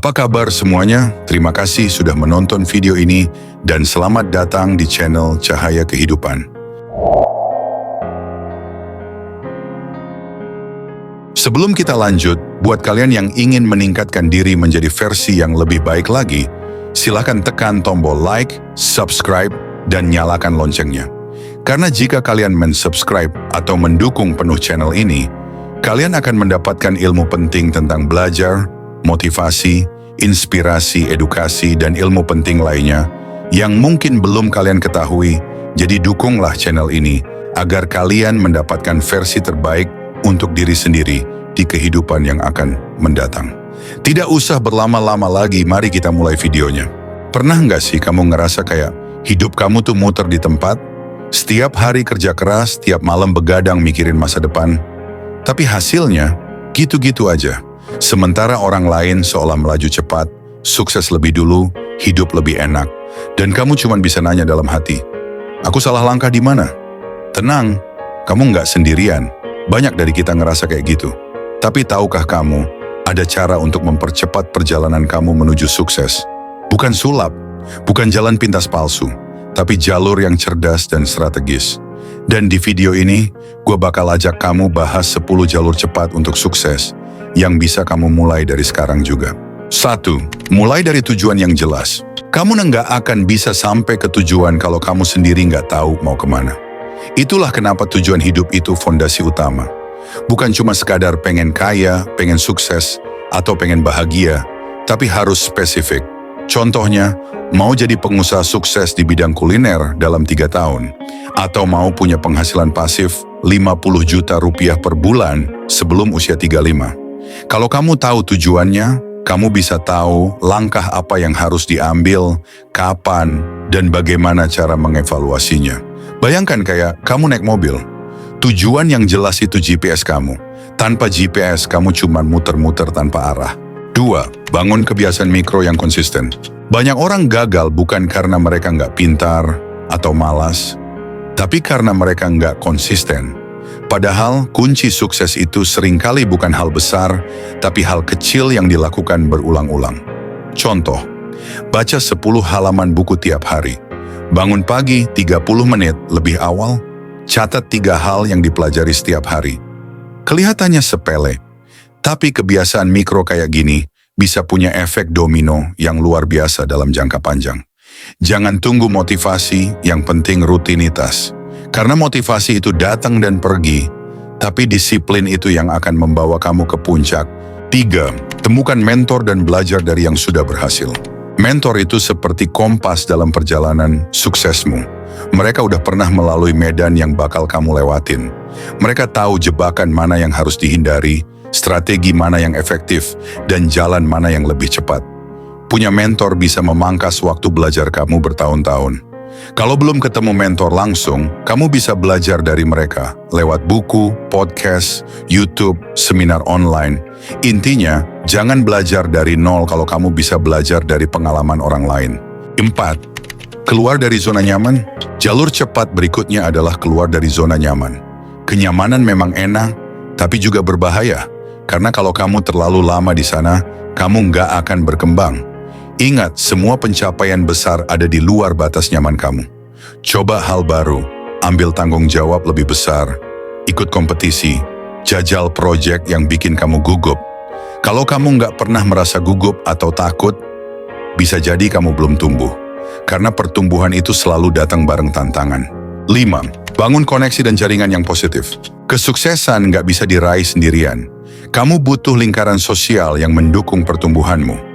Apa kabar semuanya? Terima kasih sudah menonton video ini dan selamat datang di channel Cahaya Kehidupan. Sebelum kita lanjut, buat kalian yang ingin meningkatkan diri menjadi versi yang lebih baik lagi, silakan tekan tombol like, subscribe, dan nyalakan loncengnya. Karena jika kalian mensubscribe atau mendukung penuh channel ini, kalian akan mendapatkan ilmu penting tentang belajar, motivasi, inspirasi, edukasi, dan ilmu penting lainnya yang mungkin belum kalian ketahui. Jadi dukunglah channel ini agar kalian mendapatkan versi terbaik untuk diri sendiri di kehidupan yang akan mendatang. Tidak usah berlama-lama lagi, mari kita mulai videonya. Pernah nggak sih kamu ngerasa kayak hidup kamu tuh muter di tempat? Setiap hari kerja keras, setiap malam begadang mikirin masa depan. Tapi hasilnya gitu-gitu aja. Sementara orang lain seolah melaju cepat, sukses lebih dulu, hidup lebih enak. Dan kamu cuma bisa nanya dalam hati, aku salah langkah di mana? Tenang, kamu nggak sendirian. Banyak dari kita ngerasa kayak gitu. Tapi tahukah kamu, ada cara untuk mempercepat perjalanan kamu menuju sukses? Bukan sulap, bukan jalan pintas palsu, tapi jalur yang cerdas dan strategis. Dan di video ini, gue bakal ajak kamu bahas 10 jalur cepat untuk sukses yang bisa kamu mulai dari sekarang juga. 1. Mulai dari tujuan yang jelas. Kamu nggak akan bisa sampai ke tujuan kalau kamu sendiri nggak tahu mau kemana. Itulah kenapa tujuan hidup itu fondasi utama. Bukan cuma sekadar pengen kaya, pengen sukses, atau pengen bahagia, tapi harus spesifik. Contohnya, mau jadi pengusaha sukses di bidang kuliner dalam 3 tahun, atau mau punya penghasilan pasif 50 juta rupiah per bulan sebelum usia 35. Kalau kamu tahu tujuannya, kamu bisa tahu langkah apa yang harus diambil, kapan, dan bagaimana cara mengevaluasinya. Bayangkan kayak kamu naik mobil, tujuan yang jelas itu GPS kamu. Tanpa GPS, kamu cuma muter-muter tanpa arah. 2. Bangun kebiasaan mikro yang konsisten. Banyak orang gagal bukan karena mereka nggak pintar atau malas, tapi karena mereka nggak konsisten. Padahal kunci sukses itu seringkali bukan hal besar, tapi hal kecil yang dilakukan berulang-ulang. Contoh, baca 10 halaman buku tiap hari. Bangun pagi 30 menit lebih awal, catat 3 hal yang dipelajari setiap hari. Kelihatannya sepele, tapi kebiasaan mikro kayak gini bisa punya efek domino yang luar biasa dalam jangka panjang. Jangan tunggu motivasi, yang penting rutinitas. Karena motivasi itu datang dan pergi, tapi disiplin itu yang akan membawa kamu ke puncak. 3. Temukan mentor dan belajar dari yang sudah berhasil. Mentor itu seperti kompas dalam perjalanan suksesmu. Mereka udah pernah melalui medan yang bakal kamu lewatin. Mereka tahu jebakan mana yang harus dihindari, strategi mana yang efektif, dan jalan mana yang lebih cepat. Punya mentor bisa memangkas waktu belajar kamu bertahun-tahun. Kalau belum ketemu mentor langsung, kamu bisa belajar dari mereka lewat buku, podcast, YouTube, seminar online. Intinya, jangan belajar dari nol kalau kamu bisa belajar dari pengalaman orang lain. 4. Keluar dari zona nyaman. Jalur cepat berikutnya adalah keluar dari zona nyaman. Kenyamanan memang enak, tapi juga berbahaya. Karena kalau kamu terlalu lama di sana, kamu nggak akan berkembang. Ingat, semua pencapaian besar ada di luar batas nyaman kamu. Coba hal baru, ambil tanggung jawab lebih besar, ikut kompetisi, jajal proyek yang bikin kamu gugup. Kalau kamu nggak pernah merasa gugup atau takut, bisa jadi kamu belum tumbuh. Karena pertumbuhan itu selalu datang bareng tantangan. 5. Bangun koneksi dan jaringan yang positif. Kesuksesan nggak bisa diraih sendirian. Kamu butuh lingkaran sosial yang mendukung pertumbuhanmu.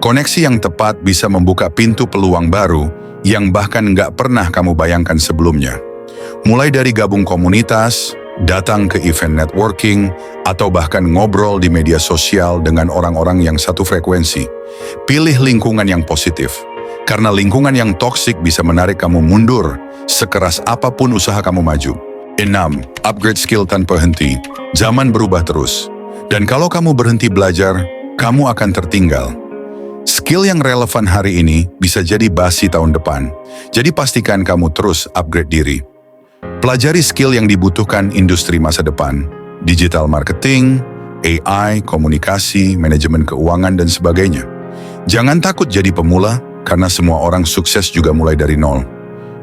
Koneksi yang tepat bisa membuka pintu peluang baru yang bahkan nggak pernah kamu bayangkan sebelumnya. Mulai dari gabung komunitas, datang ke event networking, atau bahkan ngobrol di media sosial dengan orang-orang yang satu frekuensi. Pilih lingkungan yang positif, karena lingkungan yang toksik bisa menarik kamu mundur sekeras apapun usaha kamu maju. 6. Upgrade skill tanpa henti. Zaman berubah terus, dan kalau kamu berhenti belajar, kamu akan tertinggal. Skill yang relevan hari ini bisa jadi basi tahun depan. Jadi pastikan kamu terus upgrade diri. Pelajari skill yang dibutuhkan industri masa depan, digital marketing, AI, komunikasi, manajemen keuangan, dan sebagainya. Jangan takut jadi pemula, karena semua orang sukses juga mulai dari nol.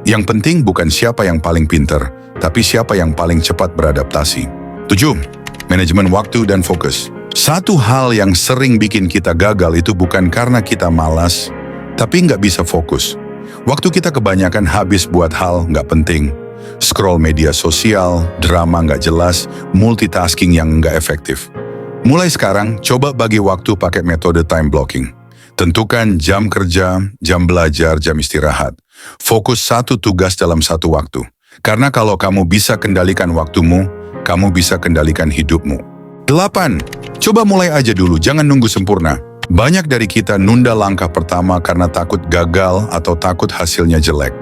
Yang penting bukan siapa yang paling pinter, tapi siapa yang paling cepat beradaptasi. 7. Manajemen waktu dan fokus. Satu hal yang sering bikin kita gagal itu bukan karena kita malas, tapi nggak bisa fokus. Waktu kita kebanyakan habis buat hal nggak penting. Scroll media sosial, drama nggak jelas, multitasking yang nggak efektif. Mulai sekarang, coba bagi waktu pakai metode time blocking. Tentukan jam kerja, jam belajar, jam istirahat. Fokus satu tugas dalam satu waktu. Karena kalau kamu bisa kendalikan waktumu, kamu bisa kendalikan hidupmu. 8. Coba mulai aja dulu, jangan nunggu sempurna. Banyak dari kita nunda langkah pertama karena takut gagal atau takut hasilnya jelek.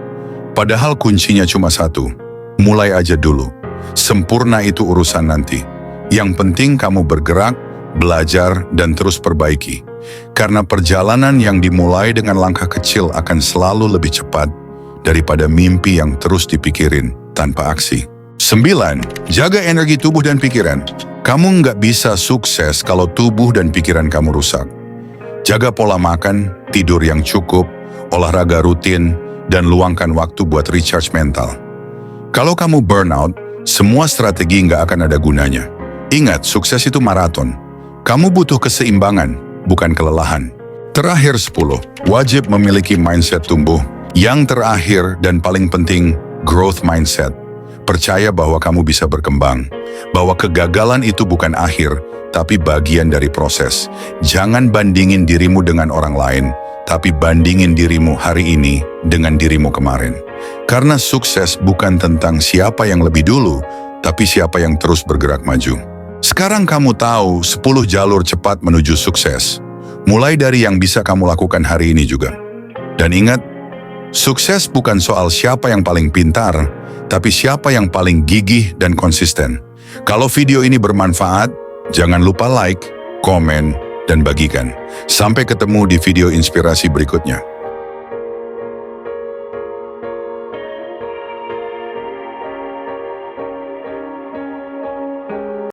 Padahal kuncinya cuma satu, mulai aja dulu. Sempurna itu urusan nanti. Yang penting kamu bergerak, belajar, dan terus perbaiki. Karena perjalanan yang dimulai dengan langkah kecil akan selalu lebih cepat daripada mimpi yang terus dipikirin tanpa aksi. 9. Jaga energi tubuh dan pikiran. Kamu nggak bisa sukses kalau tubuh dan pikiran kamu rusak. Jaga pola makan, tidur yang cukup, olahraga rutin, dan luangkan waktu buat recharge mental. Kalau kamu burnout, semua strategi nggak akan ada gunanya. Ingat, sukses itu maraton. Kamu butuh keseimbangan, bukan kelelahan. Terakhir 10, wajib memiliki mindset tumbuh. Yang terakhir dan paling penting, growth mindset. Percaya bahwa kamu bisa berkembang, bahwa kegagalan itu bukan akhir, tapi bagian dari proses. Jangan bandingin dirimu dengan orang lain, tapi bandingin dirimu hari ini dengan dirimu kemarin. Karena sukses bukan tentang siapa yang lebih dulu, tapi siapa yang terus bergerak maju. Sekarang kamu tahu 10 jalur cepat menuju sukses. Mulai dari yang bisa kamu lakukan hari ini juga. Dan ingat, sukses bukan soal siapa yang paling pintar, tapi siapa yang paling gigih dan konsisten. Kalau video ini bermanfaat, jangan lupa like, komen, dan bagikan. Sampai ketemu di video inspirasi berikutnya.